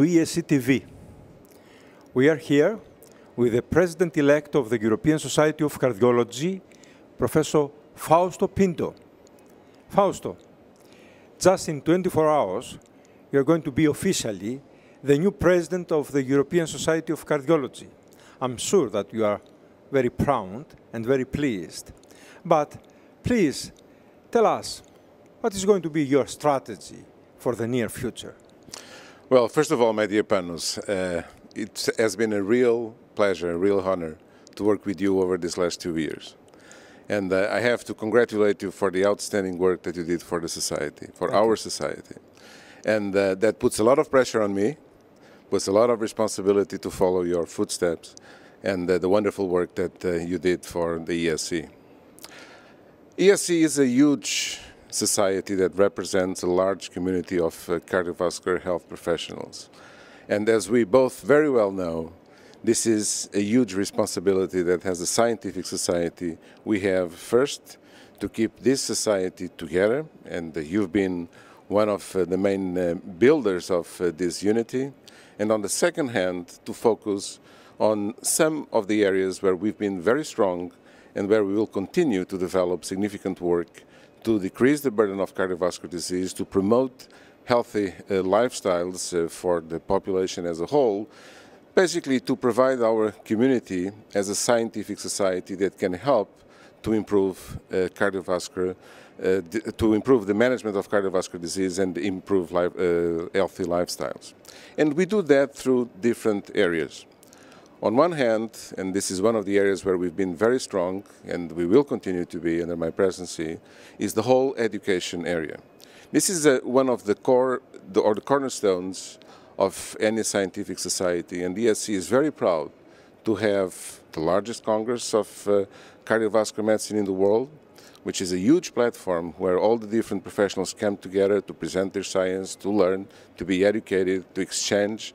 to ESC TV. We are here with the President-elect of the European Society of Cardiology, Professor Fausto Pinto. Fausto, just in 24 hours, you're going to be officially the new President of the European Society of Cardiology. I'm sure that you are very proud and very pleased. But please, tell us, what is going to be your strategy for the near future? Well, first of all, my dear Panos, it has been a real pleasure, a real honor to work with you over these last 2 years. And I have to congratulate you for the outstanding work that you did for the society, for our society. And that puts a lot of pressure on me, puts a lot of responsibility to follow your footsteps and the wonderful work that you did for the ESC. ESC is a huge society that represents a large community of cardiovascular health professionals. And as we both very well know, this is a huge responsibility that as a scientific society we have first to keep this society together, and you've been one of the main builders of this unity, and on the second hand to focus on some of the areas where we've been very strong and where we will continue to develop significant work to decrease the burden of cardiovascular disease, to promote healthy lifestyles for the population as a whole, basically to provide our community as a scientific society that can help to improve cardiovascular, to improve the management of cardiovascular disease and improve healthy lifestyles. And we do that through different areas. On one hand, and this is one of the areas where we've been very strong, and we will continue to be under my presidency, is the whole education area. This is one of the core, or the cornerstones of any scientific society, and ESC is very proud to have the largest congress of cardiovascular medicine in the world, which is a huge platform where all the different professionals come together to present their science, to learn, to be educated, to exchange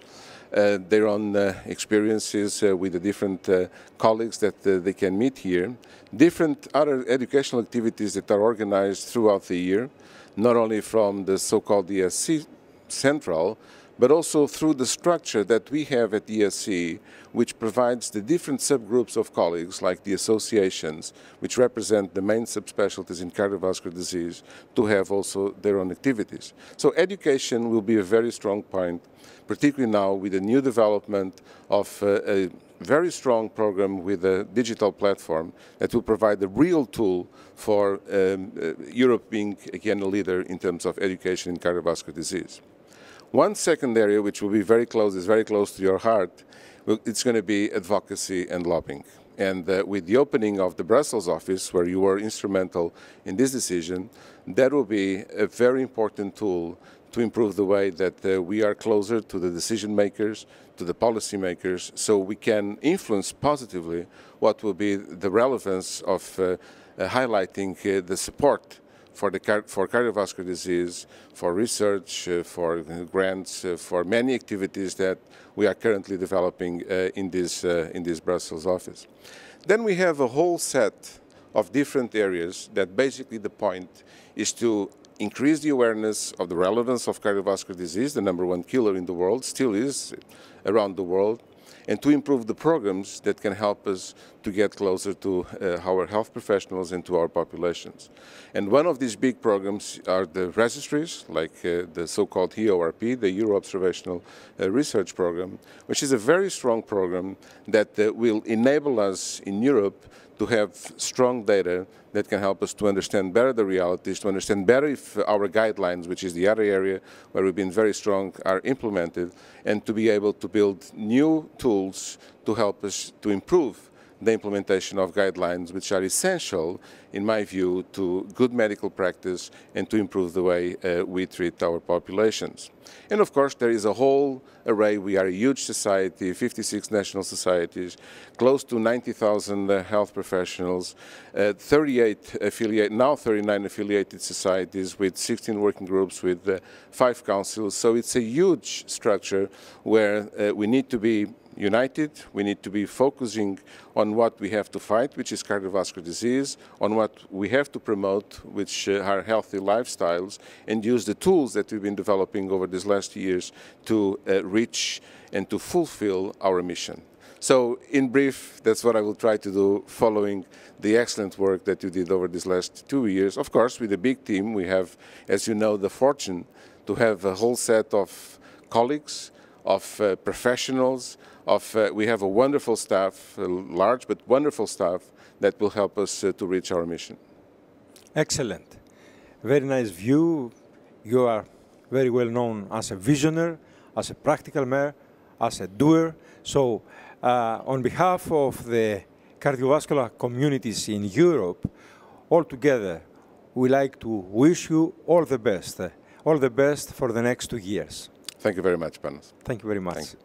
their own experiences with the different colleagues that they can meet here. Different other educational activities that are organized throughout the year, not only from the so-called ESC Central, but also through the structure that we have at ESC, which provides the different subgroups of colleagues, like the associations, which represent the main subspecialties in cardiovascular disease, to have also their own activities. So education will be a very strong point, particularly now with the new development of a very strong program with a digital platform that will provide a real tool for Europe being, again, a leader in terms of education in cardiovascular disease. One second area, which will be very close, is very close to your heart, it's going to be advocacy and lobbying. And with the opening of the Brussels office, where you were instrumental in this decision, that will be a very important tool to improve the way that we are closer to the decision makers, to the policy makers, so we can influence positively what will be the relevance of highlighting the support for cardiovascular disease, for research, for grants, for many activities that we are currently developing in this Brussels office. Then we have a whole set of different areas that basically the point is to increase the awareness of the relevance of cardiovascular disease, the #1 killer in the world, still is around the world, and to improve the programs that can help us to get closer to our health professionals and to our populations. And one of these big programs are the registries, like the so-called EORP, the Euro Observational Research Program, which is a very strong program that will enable us in Europe to have strong data that can help us to understand better the realities, to understand better if our guidelines, which is the other area where we've been very strong, are implemented, and to be able to build new tools to help us to improve the implementation of guidelines, which are essential, in my view, to good medical practice and to improve the way we treat our populations. And of course, there is a whole array. We are a huge society, 56 national societies, close to 90,000 health professionals, 39 affiliated societies with 16 working groups with 5 councils. So it's a huge structure where we need to be united. We need to be focusing on what we have to fight, which is cardiovascular disease, on what we have to promote, which are healthy lifestyles, and use the tools that we've been developing over these last years to reach and to fulfill our mission. So, in brief, that's what I will try to do, following the excellent work that you did over these last 2 years. Of course, with a big team, we have, as you know, the fortune to have a whole set of colleagues, of professionals, we have a wonderful staff, a large but wonderful staff, that will help us to reach our mission. Excellent. Very nice view. You are very well known as a visionary, as a practical mayor, as a doer. So, on behalf of the cardiovascular communities in Europe, all together, we like to wish you all the best for the next 2 years. Thank you very much, Panos. Thank you very much. Thank you.